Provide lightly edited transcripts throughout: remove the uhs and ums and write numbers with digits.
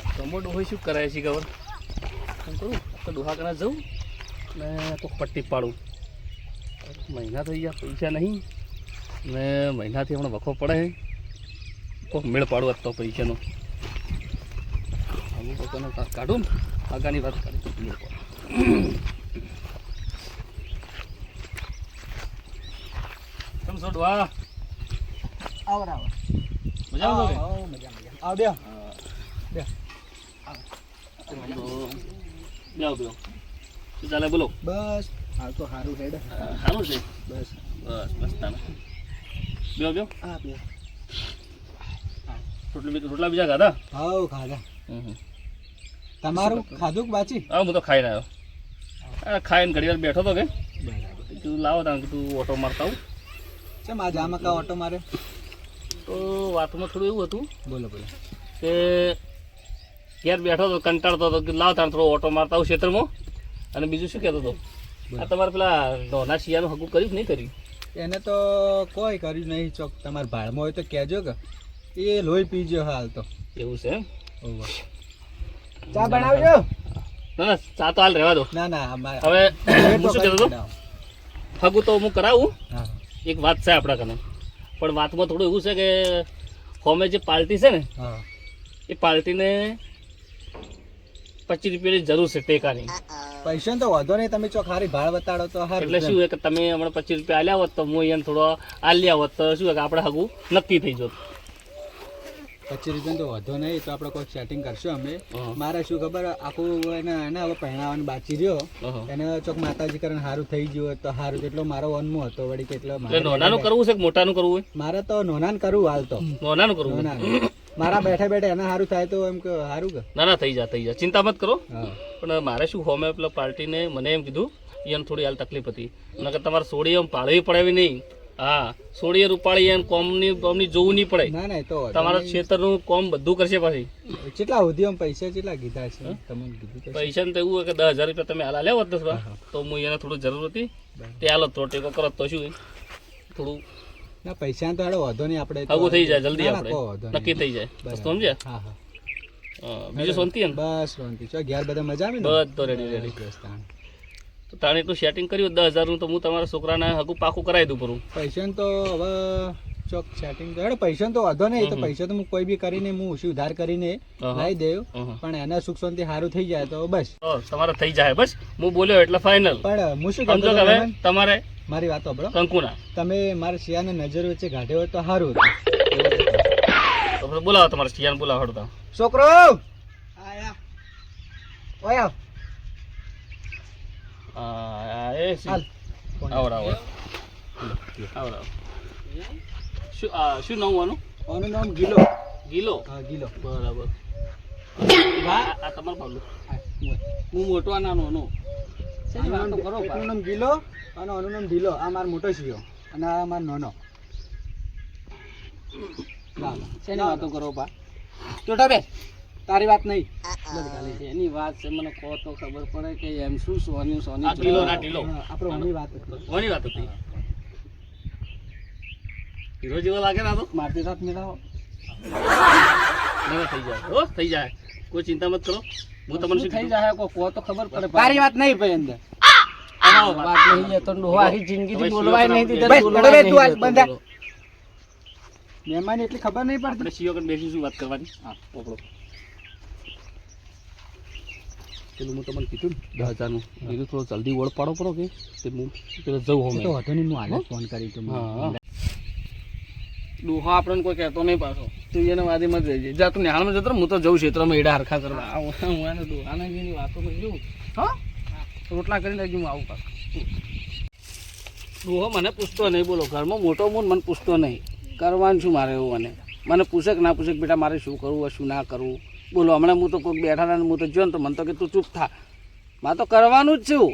Tomato હોય શું કરાય છે ખબર શું કરું તો ડોહા કરા જવું ને તો પટ્ટી પાડું મહિના થઈ ગયા પૈસા નહીં ને મહિનાથી હમણાં વખો પડે તો મેળ પાડું તો પૈસાનો આવું પોતાનો કાઢું ને આગળની વાત કાઢું મેળ પાડું કેમ છો ડોહા આવો મજા આવતો મજા આવ બે બે બેવ બેવ શું ચાલે બોલો બસ હાલ તો સારું હેડ સારું છે બસ બસ બસ તાને બેવ બેવ હા બે રોટલા બીજા ખાધા હાવ ખાધા તમારું ખાધું કે બાચી હા હું તો ખાઈને આવ્યો ખાઈને ઘડી વાર બેઠો તો કે બરાબર તું લાવો તાણ તું ઓટો મારતા આવું ચમ આ જામાં કા ઓટો મારે તો વાતમાં થોડું એવું હતું બોલો બોલો કે ઘેર બેઠો તો કંટાળતો હતો કે લાવ તાણ થોડો ઓટો મારતા આવું ક્ષેત્રમાં અને બીજું શું કહેતો હતો આ તમારે પેલા નોના શિયાનું હગું કર્યું કે નહીં કર્યું એને તો કોઈ કર્યું નહીં ચોક તમારા ભાડમાં હોય તો કહેજો કે એ લોહી પીજો હાલ તો એવું છે એમ ચા બનાવજો ના ના ચા તો હાલ રહેવા દો ના ના અમારે હવે હું શું કહેતો હતો હગું તો હું કરાવું હા એક વાત છે આપણા કને પણ વાતમાં થોડું એવું છે કે હોમે જે પાર્ટી છે ને હા એ પાર્ટીને 25 રૂપિયાની જરૂર છે ટેકાની પૈસા તો વાંધો નહીં તમે ચોક હારી ભાડ બતાડો તો હારું એટલે શું કે તમે હમણાં 25 રૂપિયા આલ્યા હોત તો હું અહીંયા થોડો આલ્યા હોત તો શું કે આપણે હગું નક્કી થઈ જતું 25 રૂપિયા તો વાંધો નહીં તો આપણે કોઈ સેટિંગ કરશું અમે મારે શું ખબર આખું એને હવે પહેણાવાનું બાકી રહ્યો એને ચોક માતાજી કરીને સારું થઈ ગયું તો સારું એટલો મારો અનમો હતો વળી કેટલો એટલે નોનાનું કરવું છે કે મોટાનું કરવું મારે તો નોનાન કરવું હાલ તો હોય નોનાનું કરવું હોય? નોનાન મારા બેઠા બેઠા એને સારું થાય તો એમ કે સારું કે ના ના થઈ જાય ચિંતા મત કરો હા પણ મારે શું હોમે પેલા પાર્ટીને મને એમ કીધું એને થોડી હાલ તકલીફ હતી નકર તમારે સોડી એમ પાળવી પડે નહીં હા સોડીએ રૂપાળી એમ કોમની જોવું નહીં પડે ના ના તો તમારા ક્ષેત્રનું કોમ બધું કરશે પછી કેટલા સુધી આમ પૈસા કેટલા કીધા છે તમે કીધું તો પૈસા ને તો એવું હોય કે 10,000 રૂપિયા તમે હાલ આલ્યા હોત ને થોડા, તો હું એને થોડું જરૂર હતી તે હાલો તો ટેકો કરો તો શું થોડું ના પૈસા તો હાડો વાંધો નહીં આપણે હગું થઈ જાય જલ્દી ના, ના, આપણે કોઈ વાંધો નક્કી થઈ જાય બરાબર. સમજ્યા હા હા બીજું શાંતિ એમ બસ શાંતિ છો ઘેર બધા મજા આવે ને બધો રેડી બસ તાણ. તો તાણે એટલું સેટિંગ કર્યું 10,000 નું તો હું તમારા છોકરાને હગું પાકું કરાવી દઉં પરું પૈસા તો હવે ચોક સેટિંગ તો હેડો પૈસા તો વાંધો નહીં તો પૈસા તો હું કોઈ બી કરીને હું ઓછી ઉધાર કરીને લાવી દેવ પણ એના સુખ શાંતિ સારું થઈ જાય તો બસ તમારે થઈ જાય બસ હું બોલ્યો એટલે ફાઇનલ પણ હું શું સમજો કહેતો કે હવે હતો, તમારે મારી વાત સાંભળો કંકુના તમે મારા શિયાને નજર વચ્ચે કાઢ્યો હોય તો સારું હતું તો પછી બોલાવો તમારે શિયાને બોલાવો હડતા છોકરો ઓય આવ એ હાલ આવડાવો આવડાવો શું નામ આનું આનું નામ ગીલો ગીલો હા ગીલો બરાબર આ તમારું બાબલું હું મોટો આ નાનો નો શેની વાતો કરો એકનું નામ ગીલો અને આનું નામ ઢીલો આ મારો મોટો શિયો અને આ મારો નાનો શેની વાતો કરો પા ચોટા બે તારી વાત નહીં એની વાત છે મને કહો તો ખબર પડે કે એમ શું સોની સોની ઢીલો ના ઢીલો આપણે ઓની વાત હતી કોની વાત હતી હીરો જેવો લાગે ને આ તો મારતી રાત મેળાવો ના થઈ જાય હો થઈ જાય કોઈ ચિંતા મત કરો હું તમને શું થઈ જાય કોઈ કહો તો ખબર પડે તારી વાત નહીં ભાઈ અંદર વાત નહીં તો આખી જિંદગી બોલવાય નહીં દીધા બસ, બોલવાય હવે નહીં તું આજ દીધા. બંધા. મહેમાન એટલી ખબર નહીં પડતી આપણે સીઓ કન બેસીશું વાત કરવાની હા પકડો પેલું હું તમને કીધું ને 10,000 નું કીધું થોડો જલ્દી ઓળ પાડો પડો કે તે હું પેલો જવું એ હોમે તો હતો નહીં હું હાલે ફોન કરી તો હા ડોહા આપણને કોઈ કહેતો નહીં પાછો તું એને વાદીમાં જ રહેજે જા તું નિહાળમાં જતો રહે, હું તો જઉં ક્ષેત્રમાં એડા હરખા કરવા હું એને ડોહાને જેની વાતો કરી જોઉં હા રોટલા કરી લેજો હું આવું પાછું ડોહો મને પૂછતો નહીં બોલો ઘરમાં મોટો મૂન મને પૂછતો નહીં કરવાનું શું મારે એવું મને પૂછે કે ના પૂછે કે બેટા મારે શું કરવું શું ના કરવું બોલો હમણાં હું તો કોઈ બેઠા ને હું તો જો ને તો મને તો કે તું ચૂપ થા મારે તો કરવાનું જ છું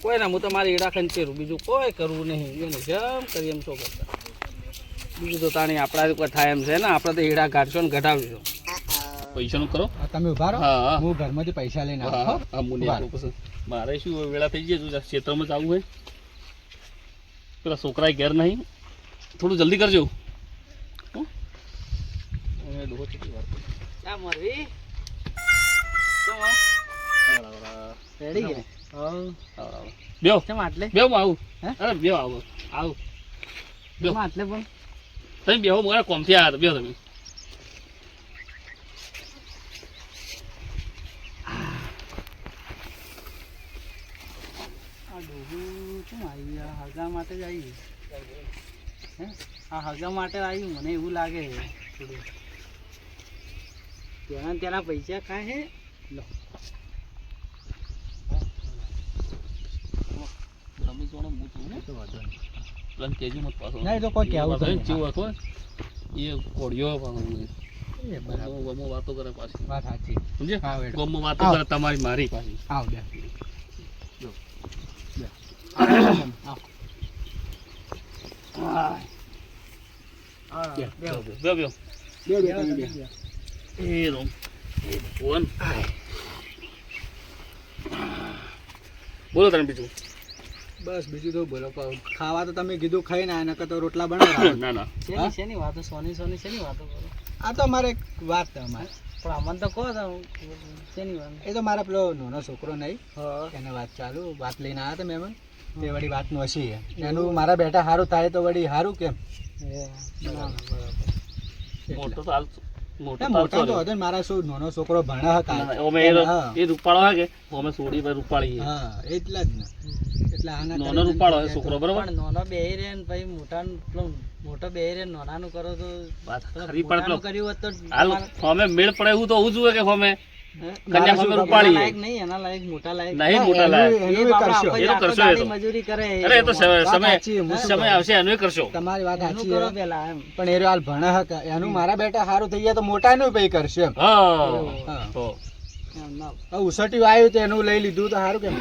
કોઈ ના હું તો મારી એડા ખંચેરું બીજું કોઈ કરવું નહીં એને જેમ કરી એમ શું કરતા બીજું તો તાણી આપણા કોઈ થાય એમ છે ને આપણે તો એડા કાઢશો ને ઘટાડશો પૈસાનું કરો તમે ઉભા રહો હા હું ઘરમાંથી પૈસા લઈને આવું હો. મારે શું વેળા થઈ જાય તું ક્ષેત્રમાં જવું હોય પેલા છોકરા ઘેર નહીં થોડું જલ્દી કરજો આ મરવી રેડી કે બેવ કેમ આટલે બેવ આવું અરે બેવ આવું આવું બેવ આટલે પણ તમે બેહો મારા કોમથી આવ્યા બેવ તમે આ ડોહું કેમ આવી આ હગા માટે જ આવી હે આ હગા માટે આવ્યું મને એવું લાગે થોડું તેના પૈસા કાંઈ હે લો રમી જોડે હું છું ને તો વાંધો નહીં કેજી મત પાછો ના એ તો કોઈ કહેવું તો નહીં. જેવું હતો એ કોડિયો પણ એ બરાબર ગમો વાતો કરે પાછી વાત સાચી સમજે હા વેડો ગમો વાતો કરે તમારી મારી પાછી આવ બે જો આવ બેવ બેવ બેવ એ રોમ એ ફોન બોલો તમે બીજું બસ બીજું તો બોલો ખાવા તો તમે કીધું ખાઈ ના નકર તો રોટલા બનાવો ના ના શેની વાતો સોની શેની વાતો કરો આ તો અમારે એક વાત છે અમારે પણ અમને તો કહો તો શેની વાત એ તો મારા પેલો નાનો છોકરો નહીં હા એને વાત ચાલુ વાત લઈને આવ્યા હતા મહેમાન તે વળી વાત નોશી એનું મારા બેટા સારું થાય તો વળી સારું કેમ મોટો તો હાલ મોટો મોટા તો હતો ને મારા શું નાનો છોકરો ભણે હતા એ રૂપાળો હોય કે અમે સોડી પર રૂપાળી હા એટલા જ ને એટલે આના નાનો રૂપાળો હોય છોકરો બરોબર પણ નાનો બેહી રહે ને પછી મોટો બેહી રહે નાનાનું કરો તો વાત ખરી પણ પેલો કર્યું હોત તો હાલ અમે મેળ પડે એવું તો હોવું જોઈએ કે અમે કન્યા અમે રૂપાળી લાયક નહીં એના લાયક મોટા લાયક નહીં મોટા લાયક એનું કરશો એનું કરશો એ તો. મજૂરી કરે અરે એ તો સમય આવશે એનું કરશો તમારી વાત એનું સાચી કરો છે. પેલા એમ પણ એ હાલ ભણે હતા એનું મારા બેટા સારું થઈ ગયા તો મોટા નું પૈ કરશે એમ હા હા. હો. એમ ના હવે ઉસટ્યું આવ્યું તો એનું લઈ લીધું તો સારું કેમ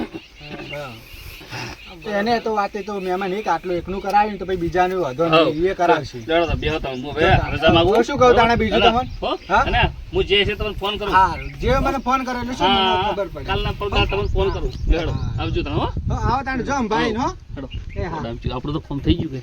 તો એને તો વાતે તો મહેમાન એક આટલું એકનું કરાવ્યું તો પછી બીજાનું વધો નહીં એ કરાવશે લેવડો તો બેહો તમે. હું હવે રજા માંગુ. હું શું કહું તાણે બીજું હો? તમને? હો? હા? અને હું જે છે તમને ફોન કરું હારું. જે મને ફોન કર્યો એટલે શું મને હા ખબર પડી કાલના પગના તમને ફોન કરું લેવડો આવજો તમે હો હો, આવો તાણે જો ભાઈ હો હેડો એ હા આપણું તો ફોન થઈ ગયું કે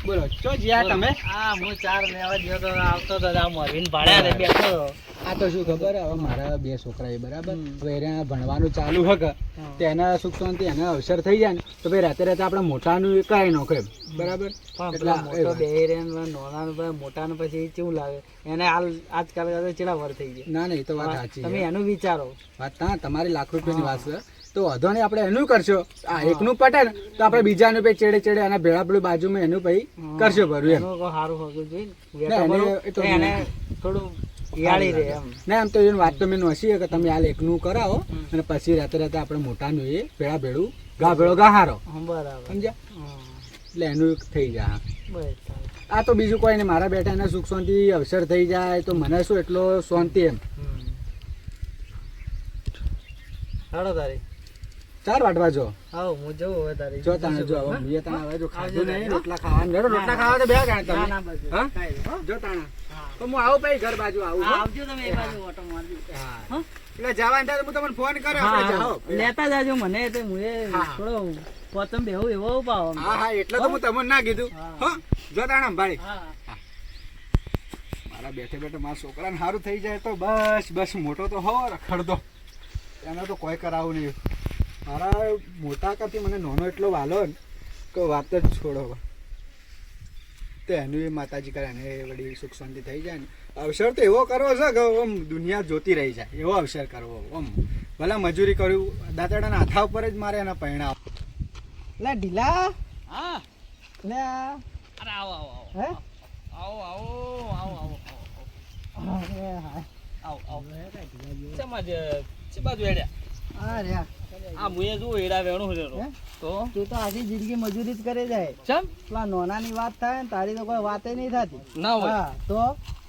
બોલો ચો જ્યાં તમે હા હું ચાર લેવા ગયો તો આવતો તો આ મરીને ભાડ્યા રે બેઠો તો. આ તો શું ખબર હવે મારા બે છોકરા એ બરાબર હવે એને ભણવાનું ચાલુ હકે તેના સુખ શાંતિ એને અવસર થઈ જાય ને તો ભાઈ રાતે રાતે આપણે મોટાનું કરાવી નાખો એમ બરાબર પણ એટલે પેલા એ મોટો વાત. બેહી રહે ને નાનાનું પછી મોટાનું પછી કેવું લાગે એને હાલ આજકાલ કરતા ચેડા વર થઈ ગયા ના ના એ તો વાત સાચી તમે છે. એનું વિચારો વાત ના તમારી લાખ રૂપિયાની વાત છે તો વધો નહીં આપણે એનું કરશો આ એકનું પટે ને તો આપણે બીજાનું પછી ચેડે ચેડે અને ભેળા ભેળું બાજુમાં એનું પછી કરશો ભરું એમ એનું કોઈ સારું હોવું જોઈએ ને. ના, એને વેટો એ તો ભરો, એને થોડું યાળી રહે એમ ના એમ તો એની વાત તો મેં નોશી કે તમે હાલ એકનું કરાવો અને પછી રાતે રાતે આપણે મોટાનું એ ભેળા ભેળું ગા ભેળો ગા હારો હમ, બરાબર સમજ્યા હમ, એટલે એનું થઈ જાય બસ ચાલે. આ તો બીજું કોઈ નહીં મારા બેટા એને સુખ શાંતિ અવસર થઈ જાય તો મને શું એટલો શાંતિ એમ હમ. હાલો તારી ચાર વાટવા જો આવો હું જવું હવે તારી જો તાણે જો હવે બીજા તાણે હવે જો ખાધું નહીં રોટલા ખાવાનું જડો રોટલા ખાવા તો બે ગાણ ના તમે ના બસ હા? કાંઈ નહીં. જો તાણા હા. તો હું આવું પછી ઘર બાજુ આવું હા, હો? આવજો તમે એ બાજુ ઓટો મારજો હા. હો? એટલે જવાનું થાય તો હું તમને ફોન કર્યો આપણે હા, જાઓ. લેતા જાજો મને તો હું એ હા. થોડો પોતમ બેહું એવો પાવ હા હા એટલે તો હું તમને ના કીધું હા. હો જો તાણા ભાઈ હા મારા બેઠે બેઠે મારા છોકરાને સારું થઈ જાય તો બસ બસ મોટો તો હો રખડતો એને તો કોઈ કરાવું નહીં મારા મોટા કરતી મને નાનો એટલો વાલો ને કે વાત જ છોડો તો એનું એ માતાજી કરે એને વળી સુખ શાંતિ થઈ જાય ને અવસર તો એવો કરવો છે કે આમ દુનિયા જોતી રહી જાય એવો અવસર કરવો આમ ભલા મજૂરી કર્યું દાંતડાના હાથા ઉપર જ મારે એના પરિણામ લે ઢીલા હા લે અરે આવો આવો આવો હે આવો આવો આવો આવો આવો આવો શેમાં છે બાજુ હેડ્યા અરે આ મુએ જો હેડા વેણું હે? હેડ્યો તો તું તો આખી જિંદગી મજૂરી જ કરે જાય ચમ પેલા નોનાની વાત થાય ને તારી તો કોઈ વાતે નહીં થતી ના હોય હા તો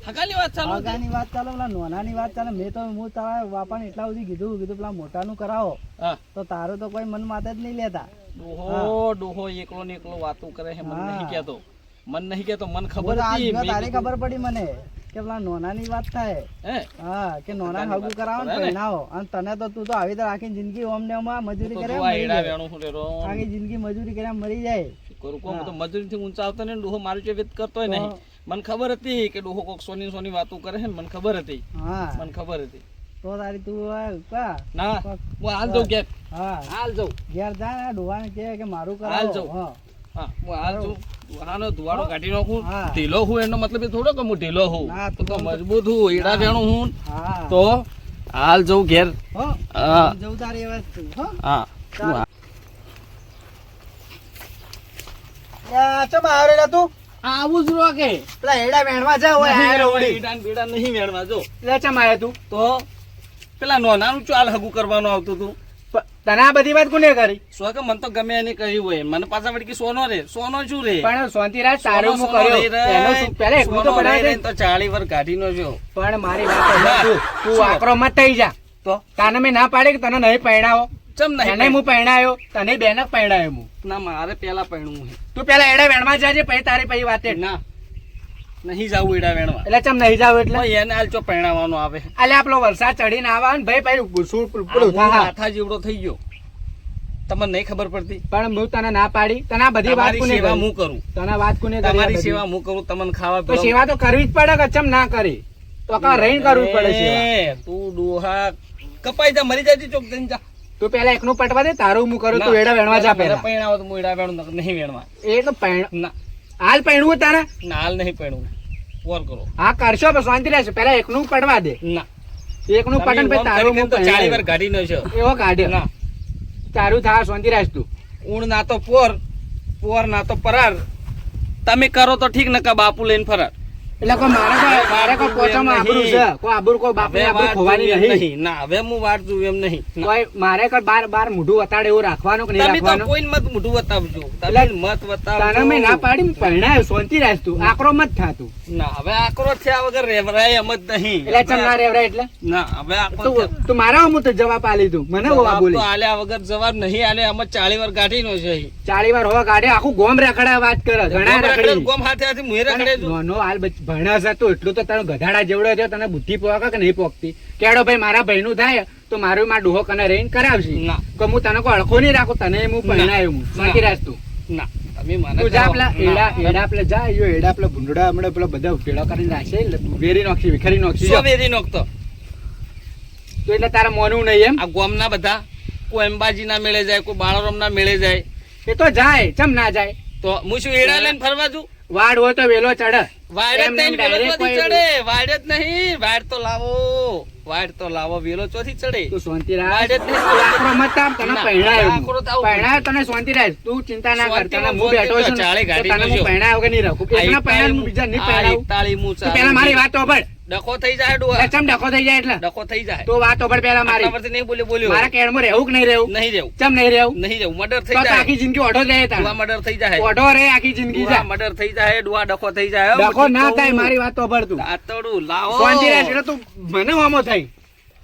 હગાની વાત ચાલુ હતી? આગળની વાત ચાલે પેલા નોનાની વાત ચાલે મેં તો હું તારા બાપાને એટલા સુધી કીધું પેલા મોટાનું કરાવો હા તો તારું તો કોઈ મન માથે જ નહીં લેતા ડોહો એકલો ને એકલો વાતો કરે છે મને નહીં કહેતો મને બોલો, ખબર આજ હતી જો મેં તારી કીધું, ખબર પડી મને કે પેલા નોનાની વાત થાય હે હા કે નોના હગાની હગું વાત કરાવો ને કરે ને? પહેણાવો અને તને તો તું તો આવી તો આખી જિંદગી ઓમ ને ઓમ આ મજૂરી તો કરે જો આ મરી હેડા જાય. વેણું હું લેરો આખી જિંદગી મજૂરી કર્યા મરી જાય કરું કોમ તો મજૂરી થી ઊંચા આવતો ને ડોહો મારું જે વેત કરતો તો? નહીં મને ખબર હતી કે ડોહો કોક સોની સોની વાતો કરે છે ને, મને ખબર હતી, હા મને ખબર હતી. તો તારી તું કા ના હું હાલ જાઉં ઘેર, હા હાલ જાઉં, ઘેર જા ને ડોહાને કહે કે મારું હાલ કરાવો. જાઉં. હા હા હું હાલ જાઉં. હાનો ધુવાડો કાઢી નાખું. હા. ઢીલો હું એનો મતલબ એ થોડો કે હું ઢીલો હું, ના, તો મજબૂત હું, ઈડા વેણું હું. હા તો હાલ જાઉં ઘેર. હો હા જવું તારી હવે તું હો હા હું હાલ. ચમ આવેલા તું આવું જ રોકે. પેલા હેડા વેણવા જા હોય નહીં આયરો વેણવા, વળી. ઈડા ને બીડા નહીં વેણવા જો. એટલે ચમ આયો તું તો પેલા નોનાનું ચાલ હગું કરવાનું આવતું હતું. તને આ બધી વાત કોને કરી સો કે મને તો ગમે એને કહ્યું હોય, મને પાછા વળી કે સોનો રે, સોનો શું રે? પણ શાંતિરાજ તારું હું સોનો કર્યો રહી રહે. એનો શું પહેલા એકલું તો સોનો પડાવી રહી દે. રહે તો 40 વર કાઢી નો જો. પણ મારી વાત સાંભળ તું શું? આકરો મત થઈ જા તો તને મેં ના પાડી કે તને નહીં પરણાવો ચમ નહીં તને હું પરણાયો તને બેનક પરણાયો હું ના મારે પેલા પૈણું છે. તું પેલા એડા વેણવા જાજે પછી તારી પછી વાતે ના નહીં જાવું એડા વેણવા. એટલે ચમ નહીં જાવ એટલે ભાઈ એને હાલ ચો પૈણાવાનું આવે. અલે આપણો વરસાદ ચડીને આવા ને ભાઈ પછી શું આ પેલું હું થા. માથા જેવડો થઈ ગયો, તમને નહીં ખબર પડતી. પણ હું તને ના પાડી તને આ બધી વાત તમારી કોને સેવા કરી? હું કરું, તને વાત કોને કરી આ તમારી બધી? સેવા હું કરું, તમને ખાવા તો પીવા. સેવા તો કરવી જ પડે કે ચમ ના કરી તો કા રહીને કરવું જ પડે સેવા. એ, તું ડોહા કપાઈ જા, મરી જાય ચોક દઈને જા. તું પેલા એકનું પટવા દે તારું હું કરું તું ના, એડા વેણવા જા મારે પેલા પૈણાવો તો હું એડા વેણું, નકર નહીં વેણવા. એ તો ના હાલ પૈણવું તારે ના હાલ નહીં પૈણું, પોર કરો. હા કરશો પણ શાંતિ રહેશે પેલા એકનું પટવા દે ના એકનું પટન તમે પછી તારું ઓમ હું કરીને તો 40 વાર પૈણાયો. કાઢી નો છો. એવો કાઢ્યો ના તારું થા શાંતિ રાખ તું ઊણ ના તો પોર, પોર ના તો પરાર. તમે કરો તો ઠીક, નકા બાપુ લઈને ફરાર. એટલે કોઈ મારે કોઈ પોચામાં આબરૂ છે કોઈ આબરૂ કોઈ બાપની હવે આબરૂ વાત ખોવાની જોવી એમ નહીં નહીં. ના હવે હું વાત જોઉં એમ નહીં. ના. કોઈ મારે કોઈ બાર બાર મોઢું વતાડે એવું રાખવાનું કે નહીં તમે તો રાખવાનું કોઈ મત મોઢું બતાવજો, તમે એટલે મત તને મેં ના બતાવજો. પાડી પરણાયો શાંતિ રાખ તું આકરો મત થાતું ના હવે આકરો થયા વગર રેવરાય એમ જ નહીં. એટલે ચમ ના રેવડા એટલે ના હવે આકરો થયા. તું મારા હું તો જવાબ આલી તું મને હોવા જવાબ તો બોલી આલ્યા વગર જવાબ નહીં આલે. એમ જ 40 વાર કાઢી નો છે. 40 વાર હોવા કાઢે આખું ગોમ રેખડા વાત કરે ઘણા રખડી ગોમ હાથે હાથે મુએ રખડે છું. નો હાલ ભણ્યા છે તો એટલું તો તારો ગધાડા જેવડો છે તને બુદ્ધિ પોકે કે નહીં પોકતી કેડો ભાઈ મારા ભાઈનું થાય તો મારું માં ડોહો કને રહીને કરાવશે ના તો હું તને કોઈ અળખો નહીં રાખું તને હું પરણાયો હું શાંતિ રાખ તું ના તમે મને તું જા કહો. પેલા ના. એડા પેલા જા યો એડા પેલા ભૂંડડા હમણાં પેલા બધા ભેળો કરીને રાખશે એટલે તું વેરી નાખશે વિખરી નાખશે સો વેરી નોખતો. તો એટલે તારા મોનું નહીં એમ આ ગોમના બધા કોઈ અંબાજી ના મેળે જાય, કોઈ બાળારામ ના મેળે જાય, એ તો જાય ચમ ના જાય તો હું શું એડા લઈને ફરવા જઉં? વાડ હોય તો વેલો ચડે વાડ જ એમ નહીં, નહીં વેલો direct ચોથી કોઈ- ચડે. વાડ જ નહીં, વાડ તો લાવો, વાડ તો લાવો, વેલો ચોથી ચડે. તું શાંતિ રાખ વાડ જ નહીં. તું આકરો મત થાપ, તને ના, પરણાયો હું. આકરો તો આવું. પરણાયો તને શાંતિ રાખ તું ચિંતા ના કર તને હું બેઠો છું ને, ચાલે તો ગાડી તને હું જોજો. પરણાયો વગર નહીં રાખું એકના પરણાયો હું બીજા નહીં પરણાવું. તું પેલા મારી વાત તો સાંભળ. ડખો થઈ જાય ડોહા. ચમ ડખો થઈ જાય એટલે ડખો થઈ જાય. તો વાત સાંભળ પેલા મારી આટલા વર્ષથી નહીં બોલ્યો. મારા કેળમાં રહેવું કે નહીં રહેવું નહીં રહેવું, ચમ નહીં રહેવું નહીં રહેવું. મર્ડર તો થઈ તો જાય. આખી જિંદગી ઓઢો જાય ડોહા તારે મર્ડર થઈ જાય. ઓઢો રે આખી જિંદગી ડોહા જા મર્ડર થઈ જાય. ડોહા ડખો થઈ જાય. ડખો ના થાય મારી વાત તો સાંભળ તું આતરડું લાવો. શાંતિ રાખ એટલે તું મને હોમો થઈ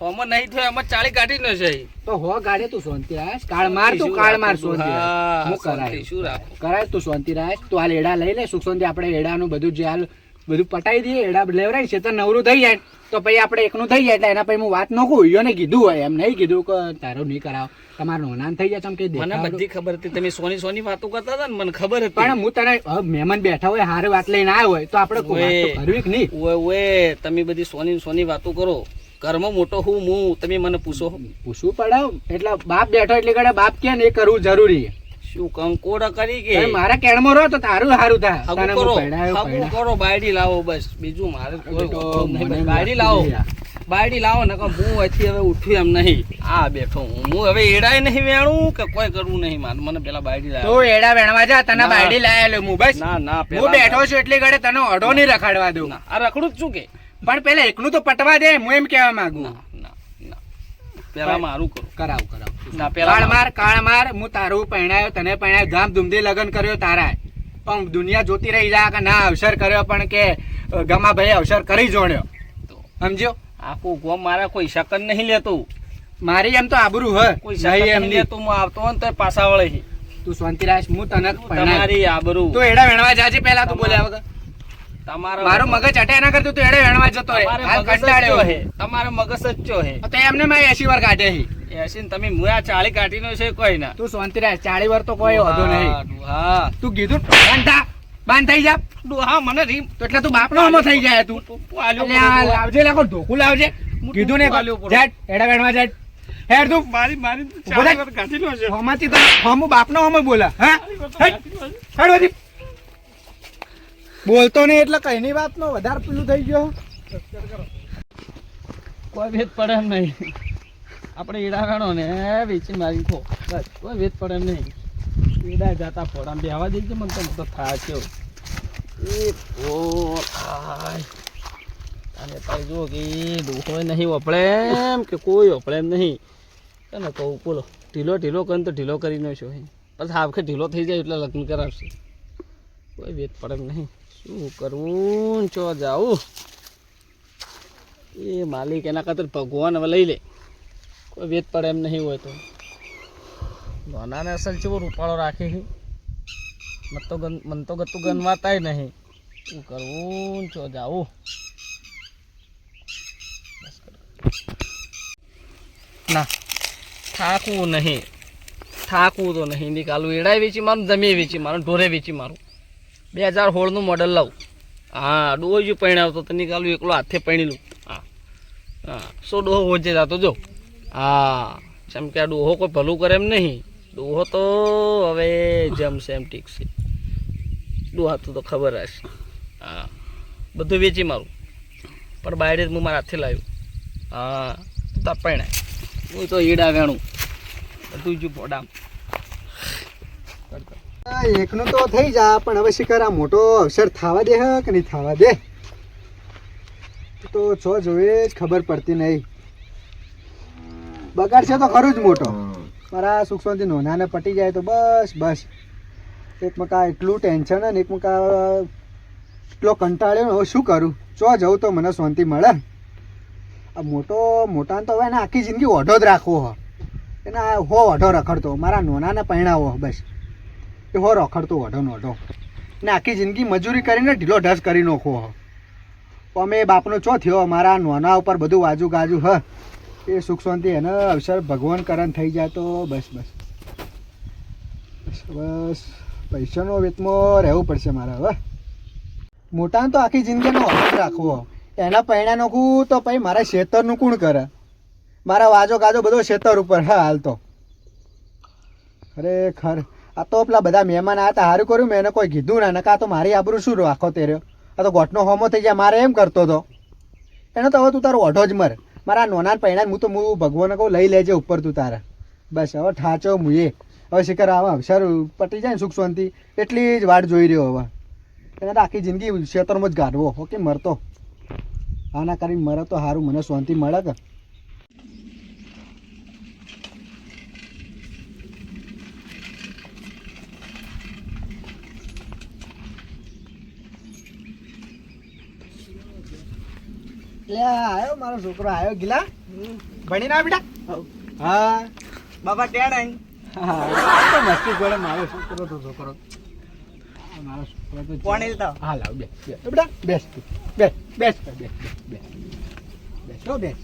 હોમો નહીં થયો એમાં 40 કાઢી નો છે. તો હો ગાડે તું શાંતિ રાખ કાળ માર તું કાળ માર શાંતિ રાખ હા, હું શાંતિ કરાય શું રાખું? કરાય તું શાંતિ રાખ તું હાલ એડા લઈ લે સુખ શાંતિ આપણે એડાનું બધું જે હાલ બધું પટાઈ દઈએ એડા લેવરાય છે તો નવરું થઈ જાય તો પછી આપણે એકનું થઈ જાય એટલે એના પછી હું વાત નખું ઈયોને કીધું હોય એમ નહીં કીધું કે તારો નહીં કરાવ તમારું નોનાન થઈ જાય તમે કઈ મને દેખાડો. બધી ખબર હતી. તમે સોની સોની વાતો કરતા હતા ને, મને ખબર હતી. પણ હું તને હવે મહેમાન બેઠા હોય હારે વાત લઈને આવ્યો હોય તો આપણે કોઈ વાત તો કરવી કે નહીં ઓય ઓય, તમે બધી સોની સોની વાતો કરો. ઘરમાં મોટો હું તમે મને પૂછો પૂછવું પડે એટલે બાપ બેઠો એટલે કડે બાપ કે ને એ કરવું જરૂરી શું કંકોડા કરી કે છે મારા કેળમાં રહો તો તારું સારું થાય હગું તને કરો, હું પરણાયો, હગું પરણાયો. કરો, બાયડી લાવો બસ. બીજું મારે કોઈ તો વાંધો નહીં. મને બાયડી લાવો, બાયડી લાવો ને હું અહીંથી હવે ઉઠ્યું એમ નહીં. આ બેઠો હું હવે એડાય નહીં વેણું કે કોઈ કરવું નહીં મારે. મને પેલા બાયડી લાવો. તું એડા વેણવા જા તને ના. બાયડી લાયેલો હું બસ ના ના હું પેલા બેઠો છું એટલે ઘડે તને ઓઢો નહીં રખાડવા દઉં ના, આ રખડું જ છું કે પણ પેલા એકનું તો પટવા દે હું એમ કહેવા માંગુ ના ના ના પેલા મારું કરું. કરાવ કરાવ ના પેલા કાળ માર હું તારું પરણાયો તને પરણાયો ધામ ધૂમથી લગ્ન કર્યો તારા પણ દુનિયા જોતી રહી જા કે ના અવસર કર્યો પણ કે ગમા ભાઈ અવસર કરી જોડ્યો તો સમજ્યો આખું ગોમ મારા કોઈ શકન નહીં લેતું. મારી એમ તો આબરૂ હોય કોઈ નહીં શકન એમ નહીં નહીં. લેતું. હું આવતો હોય ને તો પાછા વળે છે. તું શાંતિ રાખ હું તને પરણાયો તમારી આબરૂ તું એડા વેણવા જાજે પેલા તું બોલ્યા વગર તમારો મારું મગજ અટે ના કરતું તું એડા વેણવા જતો રહે તમારે હાલ મગજ કંટાળ્યો જ હે. તમારે મગજ જ ચો હે. તો એમને મેં 80 વાર કાઢે છે એસીને તમે મુયા 40 કાઢીનો છે કોઈ ના. તું શાંતિ રાખ 40 વાર તો કોઈ વાંધો નહીં હા તું કીધું ઘંટા બાન થઈ જા હા મને રીમ તો એટલે તું બાપનો હમો થઈ જાય તું એટલે આ લાવજે લાખો ઢોકું લાવજે કીધું ને જેટ એડા બેડમાં જેટ હેડ તું મારી કાઢી લો છે હમાથી તો હમું બાપનો હમો બોલા હા હેડ વધી બોલતો નહીં એટલે કઈની વાતનો વધારે પેલું થઈ ગયો કોઈ ભેદ પડે એમ નહીં આપણે ઈડા વેણો ને વેચી મારી ખો બસ કોઈ ભેદ પડે એમ નહીં ઈડા જાતા ફોડા બેહવા દેજે મને તો થાય છે એ ઓ થાય અને તારી જુઓ કે દુખો નહીં વપડે એમ કે કોઈ વપડે એમ નહીં તને કહું બોલો ઢીલો કરીને તો ઢીલો કરી નો છો પછી આખે ઢીલો થઈ જાય એટલે લગ્ન કરાવશે કોઈ ભેદ પડે એમ નહીં શું કરવું ચો જાવું એ માલિક એના ખાતર ભગવાન હવે લઈ લે કોઈ ભેદ પડે એમ નહીં હોય તો નાનાને અસલ ચેવો રૂપાળો રાખે છે મન તો ગતું ગનવાતાય નહીં શું કરવું ચો જાવું ના થાકવું તો નહીં નીકાલું એડાય વેચી મારું જમીએ વેચી મારું ઢોરે વેચી મારું 2016 મોડલ લાવું હા ડોહો પહેણાવતો તો નીકાલું એકલો હાથે પહેણેલું હા હા સો ડોહો વચ્ચે જતો જો હા જેમ કે આ ડોહો કોઈ ભલું કરે એમ નહીં ડોહો તો હવે જમશે એમ ઠીક છે ડોહા તો ખબર હશે હા બધું વેચી મારું પણ બાયરે જ હું મારા હાથે લાવ્યું હા તો પહેણાય હું તો ઈડા વેણું બધું જ પોડામ એકનું તો થઈ જા પણ હવે શિખર આ મોટો અવસર થવા દે કે નહીં થવા દે તો છો જોઈએ જ ખબર પડતી નહીં બગાડ છે તો ખરું જ મોટો મારા સુખ શાંતિ નોનાને પટી જાય તો બસ એક મકા એટલું ટેન્શન ને એક મકા એટલો કંટાળ્યો હવે શું કરું ચો જવું તો મને શાંતિ મળે આ મોટાને તો હવે એને આખી જિંદગી ઓઢો જ રાખવો હો એને હો ઓઢો રખડતો મારા નોનાને પહેણાવો બસ એ હો રખડતો ઓઢો ને આખી જિંદગી મજૂરી કરીને ઢીલો ઢસ કરી નાખો હો અમે બાપનો ચો થયો મારા નોના ઉપર બધું વાજુ ગાજુ હ એ સુખ શાંતિ એને અવસર ભગવાન કરણ થઈ જાય તો બસ પૈસાનો વેતમાં રહેવું પડશે મારે હવે મોટાને તો આખી જિંદગીનો ઓઢો જ રાખવો એના પૈણા નાખું તો પછી મારા ખેતરનું કોણ કરે મારા વાજો ગાજો બધો ખેતર ઉપર હા હાલ તો ખરેખર આ તો પેલા બધા મહેમાન આવ્યા હતા સારું કર્યું મેં એને કોઈ કીધું ના નકા તો મારી આબરૂ શું રાખો તેર્યો આ તો ગોઠનો હોમો થઈ જાય મારે એમ કરતો હતો એને તો હવે તું તારો ઓઢો જ મર મારા નોના પૈણા હું ભગવાનને કહું લઈ લેજે ઉપર તું તારે બસ હવે ઠાચો મુએ હવે શિખર આવા અવસર પટી જાય ને સુખ શાંતિ એટલી જ વાટ જોઈ રહ્યો હવે એને તો આખી જિંદગી ખેતરમાં જ ગાઢવો ઓકે મરતો આના કરીને મરે તો સારું મને શાંતિ મળે કે આવ્યો મારો છોકરો આવ્યો ગીલા ભણી ના બેટા હા બાબા ટેણ હા મસ્તી કરે મારો છોકરો તો છોકરો મારો છોકરો તો પાણી તો હા લાવ બે બેટા બેસ બેસ બેસ બેસ બેસ બેસ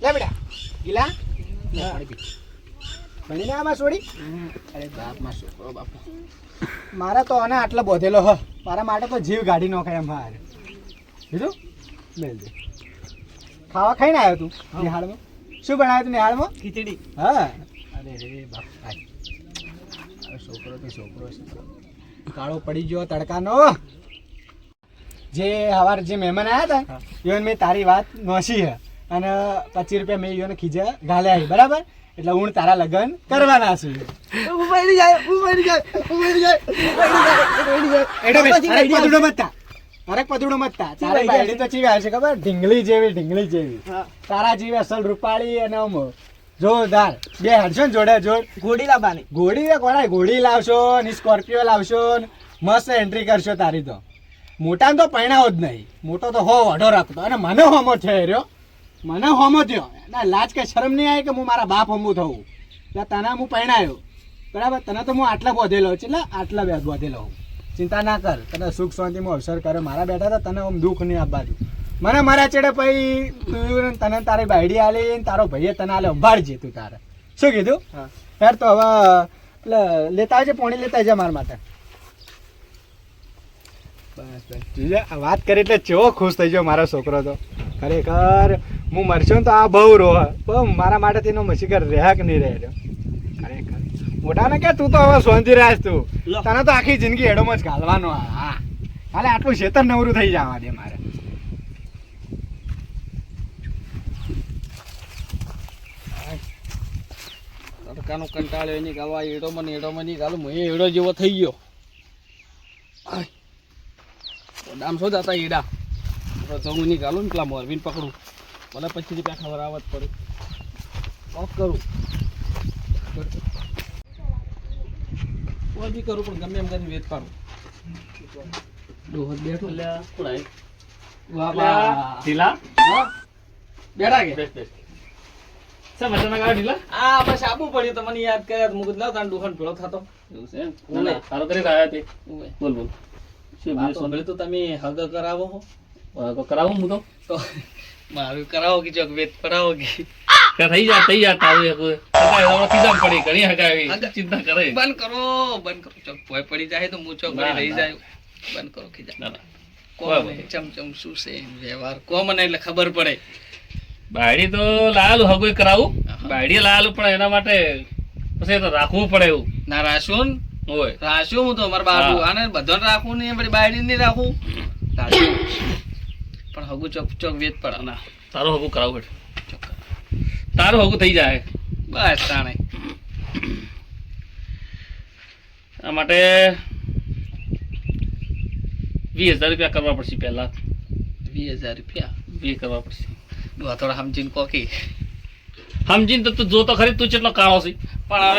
લે બેટા ગીલા ભણીને આમાં છોડી અરે બાપમાં છોકરો બાપુ મારા તો આને આટલો બોધેલો હ મારા માટે તો જીવ ગાડી નોખાય એમ હાર કીધું મેલ દે ખાવા ખાઈને આવ્યો તું નિહાળમાં શું બનાવ્યું તું નિહાળમાં ખીચડી હા અરે બાપ છોકરો તો છોકરો છે કાળો પડી ગયો તડકાનો જે સવારે જે મહેમાન આવ્યા હતા ઈવન મેં તારી વાત નોશી હે અને 25 રૂપિયા મેં ઈવન ખીજા ઘાલ્યા બરાબર એટલે હું તારા લગ્ન કરવાના છું પદુડો મતતા તારી બાયડી તો ચીવી આવશે ખબર ઢીંગલી જેવી તારા જેવી અસલ રૂપાળી અને જોરદાર બે હડશો ને જોડે જોડ ઘોડી લાવવાની ઘોડી લાવશો ને સ્કોર્પિયો લાવશો ને મસ્ત એન્ટ્રી કરશો તારી તો મોટા તો પૈણાવો જ નહીં મોટો તો હો અઢો રાખતો અને મને હોમો થયો મને હોમો થયો ના લાજ કે શરમ નહીં આવી કે હું મારા બાપ હમું થવું એટલે તને હું પૈણાયો બરાબર તને તો હું આટલા બોધેલો એટલે આટલા બે બોધેલો હું ચિંતા ના કર તને સુખ શાંતિમાં અવસર કરે મારા બેઠા હતા તને આમ દુઃખ નહીં આપવા દઉં મને મારા ચેડે પછી તું તને તારી બાયડી આલી તારો ભાઈએ તને આલે સંભાળજે તું તારે શું કીધું યાર તો હવે એટલે લેતા આવજે પોણી લેતા આવજે મારા માટે બસ જોજે આ વાત કરી એટલે કેવો ખુશ થઈ ગયો મારો છોકરો તો ખરેખર હું મરશું ને તો આ બહુ રોહ પણ મારા માટે તેનો મસીકર રહે કે નહીં રહે ખરેખર મોટાને કે તું તો હવે શાંતિ રાખ તું તને તો આખી જિંદગી એડોમાં જ ઘાલવાનો હા હાલે આટલું ખેતર નવરું થઈ જવા દે મારે તડકાનો કંટાળ્યો નહીં ગાલવા એડોમાં નહીં ગાલું હું એડો જેવો થઈ ગયો ડામ શો જતા એડા જવું નહીં ગાલું ને પેલા મોરબીને પકડું મને 25 રૂપિયા ખબર આવત પડે ઓફ કરું કોઈ બી કરું પણ ગમે એમ કરીને વેચ પાડું ડોહત બેઠો ઢીલા બેઠા કે સર મજાના ગાવા ઢીલા આ બસ આબુ પડ્યું તો મને યાદ કર્યા તો મુકદ લાવ તાન દુકાન ભેળો થતો એવું છે એમ સારો કરી આવ્યા તે બોલ બોલ શું સાંભળ્યું તો તમે હગ કરાવો હો કરાવું હું તો મારું કરાવો કે ચોક વેત પડાવો કે થઈ જા તારું એક સીધા પડી ઘણી હગાવી ચિંતા કરે બંધ કરો ચોક ભોય પડી જાય તો હું ચોક રહી જાય બંધ કરો ખીજા કોમ ચમચમ શું છે વ્યવહાર કોમ ને એટલે ખબર પડે બાયડી તો લાલ હગોય કરાવું બાયડી લાલ પણ એના માટે પછી તો રાખવું પડે એવું ના રાશું હોય રાશું હું તો અમારા બાબુ આને બધાને રાખવું નહીં પછી બાયડી નહીં રાખવું રાશું પણ હગું ચોક વેત પડે ના તારું હગું કરાવું પડે તારું હગું થઈ જાય બસ તાણે આ માટે 20,000 રૂપિયા કરવા પડશે પહેલા 20,000 રૂપિયા 20 કરવા પડશે થોડા સમજીને કોકી સમજીને તો તું જોતો ખરી તું કેટલો કાળો છે પણ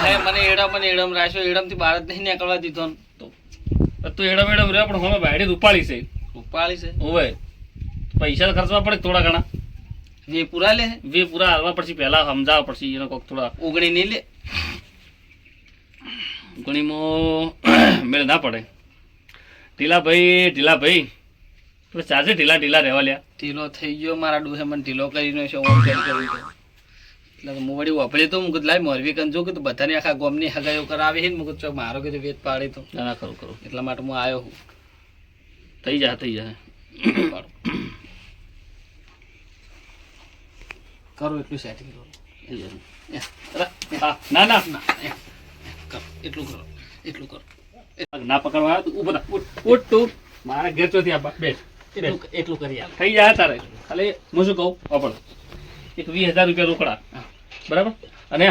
હવે મને એડમ રાખ્યો એડમથી બહાર જ નહીં નીકળવા દીધો તો તું એડમ રહ્યો પણ હવે બાયડી રૂપાળી છે ઓવે પૈસા ખર્ચવા પડે થોડા ઘણા વે પૂરા હાલવા પડશે પહેલા સમજાવવા પડશે એને કોક થોડા ઉગણી નહીં લે ઉગણીમાં મેળ ના પડે ઢીલા ભાઈ તો ચાર્જે ઢીલા રહેવા લ્યા ઢીલો થઈ ગયો મારા ડોહે મને ઢીલો કરીને છે ઓમ તેમ કરી તો એટલે હું વળી વાપરી તો મુકદ લાઈ મોરવી કન જો કે તો બધાને આખા ગોમની હગાઈઓ કરાવે છે ને મુકદ ચોક મારો કે વેત પાડી તો ના કરું એટલા માટે હું આવ્યો હું થઈ જાય કરું એટલું સેટિંગ કરો ના એટલું કરો ના પકડવા ઉભો ઉઠ તું મારા ઘેર ચોથી આ બેઠ એટલું કરી આપ થઈ જાય તારે ખાલી હું શું કહું આપણ એક 20,000 રૂપિયા રોકડા બરાબર અને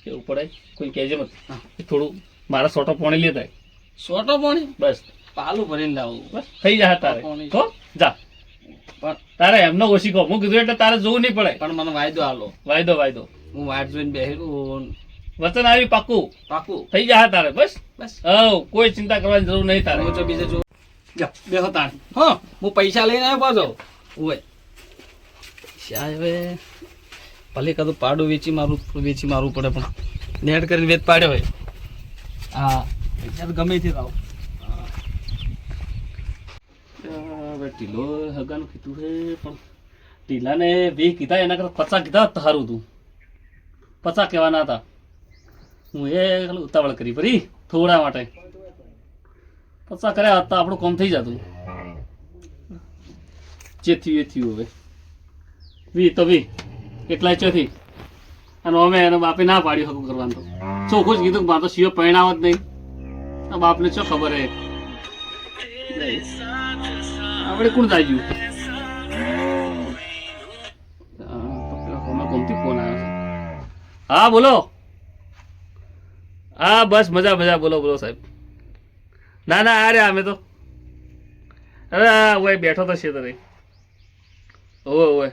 કેવું પડે કોઈ કહેજે મત થોડું મારા સોટો પાણી લેતા બસ પાલું ભરીને લાવું બસ થઈ જાય તારે તો જા પણ તારે એમનો ઓછી કહો હું કીધું એટલે તારે જોવું નહીં પડે પણ મને વાયદો હું વાટ જોઈને બેસી વચન આવી પાકું થઈ જાય તારે બસ કોઈ ચિંતા કરવાની જરૂર નહીં તારે હું બીજે જો બેહો તાણે હા હું પૈસા લઈને આવ્યો પાછો ઓય પૈસા હવે ભલે કાં પાડું વેચી મારવું પડે પણ નેટ કરીને વેચ પાડ્યો હોય હા પૈસા તો ગમે તે આવો હવે ઢીલો હગાનું કીધું છે પણ ઢીલાને 20 કીધા એના કરતા 50 કીધા સારું હતું 50 કહેવાના હતા હું એ ઉતાવળ કરી ફરી થોડા માટે 50 કર્યા હતા આપણું કામ થઈ જતું જે થયું એ થયું હવે 20 તો 20 એટલાય ચોથી અને અમે એનો બાપે ના પાડ્યું હકું કરવાનું તો ચોખ્ખું જ કીધું કે મારે તો સિયો પરિણામ જ નહીં આ બાપને શું ખબર હે આપણે કોણ જાય ગયું ગમતી ફોન આવ્યો છે હા બોલો હા બસ મજા બોલો સાહેબ ના અરે અમે તો અરે ઓય બેઠો તો છે તને ઓય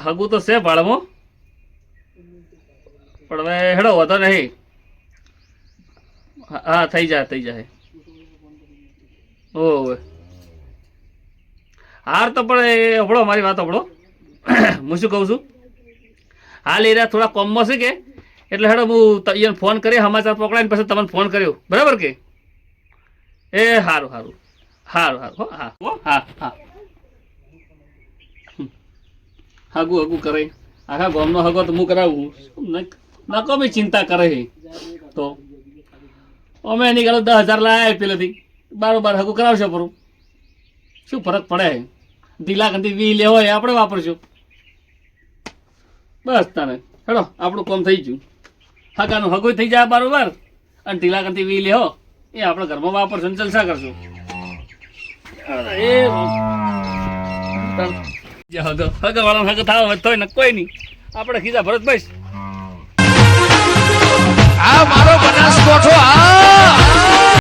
હગું તો છે ભાડમાં પણ હવે હેડો વધો નહીં હા થઈ જાય ઓય હાર તો પણ હબળો મારી વાત હબળો હું શું કહું છું હાલ એ રહ્યા થોડા કોમમાં છે કે એટલે હેડો હું એને ફોન કરી સમાચાર પકડાઈને પછી તમને ફોન કર્યો બરાબર કે એ સારું હો હા હાગું કરે આખા ગામનો હગો તો હું કરાવું નકામી ચિંતા કરે છે તો અમે એની ગાલો 10,000 લાયા પેલેથી બારોબાર હગું કરાવશો પરું શું ફરક પડે દિલાકંથી વી લેવો એ આપણે વાપરશું બસ તારે હેડો આપણું કામ થઈ ગયું હગાનું હગું થઈ જાય બારોબાર અને ઢીલાકંથી વી લેવો એ આપણે ઘરમાં વાપરશું ને જલસા કરશું એ હગા વાળા હગ થાવ હોય ને કોઈ નહીં આપણે ખીધા ભરત બસ આ મારો બનાસકોઠો આ